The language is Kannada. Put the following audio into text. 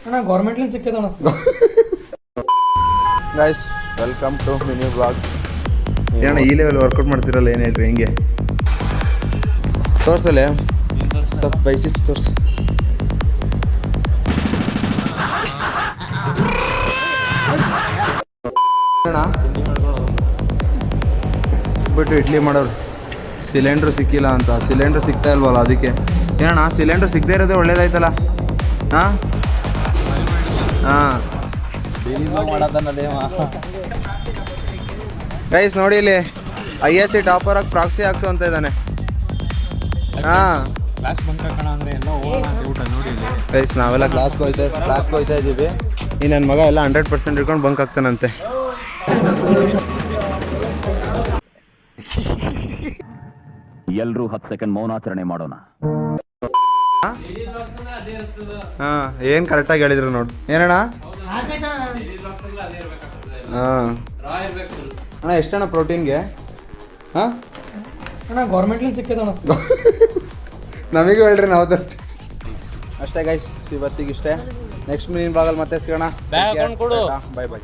ಅಣ್ಣ ಗೌರ್ಮೆಂಟ್ಲಿಂದ ಸಿಕ್ಕಿದಣ್ಣ. Guys welcome to mini blog. ಏನಣ್ಣ ಈ ಲೆವೆಲ್ ವರ್ಕೌಟ್ ಮಾಡ್ತಿರಲ್ಲ, ಏನು ಹೇಳ್ರಿ ಹೆಂಗೆ ತೋರ್ಸಲ್ಲೇ ಸ್ವಲ್ಪ ಬೈಸಿಪ್ಸ್ ತೋರ್ಸು. ಅಣ್ಣ ಬಿಟ್ಟು ಇಡ್ಲಿ ಮಾಡೋರು ಸಿಲಿಂಡ್ರ್ ಸಿಕ್ಕಿಲ್ಲ ಅಂತ. ಸಿಲಿಂಡ್ರ್ ಸಿಗ್ತಾ ಇಲ್ವಲ್ಲ ಅದಕ್ಕೆ. ಏನಣ್ಣ ಸಿಲಿಂಡ್ರ್ ಸಿಗದೆ ಇರೋದೇ ಒಳ್ಳೇದಾಯ್ತಲ್ಲ. ಹಾಂ ಹಾಂ ಗೈಸ್ ನೋಡಿ ಇಲ್ಲಿ ISC ಟಾಪರ್ ಆಗಿ ಪ್ರಾಕ್ಸಿ ಹಾಕ್ಸು ಅಂತ ಇದ್ದಾನೆ. ಹಾಂ ಗೈಸ್ ನಾವೆಲ್ಲ ಕ್ಲಾಸ್ಗೆ ಹೋಯ್ತಾ ಇದ್ದೀವಿ. ಈ ನನ್ನ ಮಗ ಎಲ್ಲ 100% ಇಟ್ಕೊಂಡು ಬಂಕ್ ಆಗ್ತಾನಂತೆ. ಎಲ್ಲರೂ 10 ಸೆಕೆಂಡ್ ಮೌನಾಚರಣೆ ಮಾಡೋಣ. ಹಾಂ ಏನು ಕರೆಕ್ಟಾಗಿ ಹೇಳಿದ್ರು ನೋಡು. ಏನಣ್ಣ? ಹಾಂ ಅಣ್ಣ ಎಷ್ಟಣ್ಣ ಪ್ರೋಟೀನ್ಗೆ? ಹಾಂ ಅಣ್ಣ ಗೌರ್ಮೆಂಟ್ಲಿಂದ ಸಿಕ್ಕಿದಣ್ಣ. ನಮಗೂ ಹೇಳ್ರಿ, ನಾವು ತರಿಸ್ತೀವಿ. ಅಷ್ಟೇ ಗೈಸ್, ಇವತ್ತಿಗಿಷ್ಟೇ. ನೆಕ್ಸ್ಟ್ ಮಿನಿ ಬ್ಲಾಗಲ್ಲಿ ಮತ್ತೆ ಸಿಗೋಣ. ಬಾಯ್ ಬಾಯ್.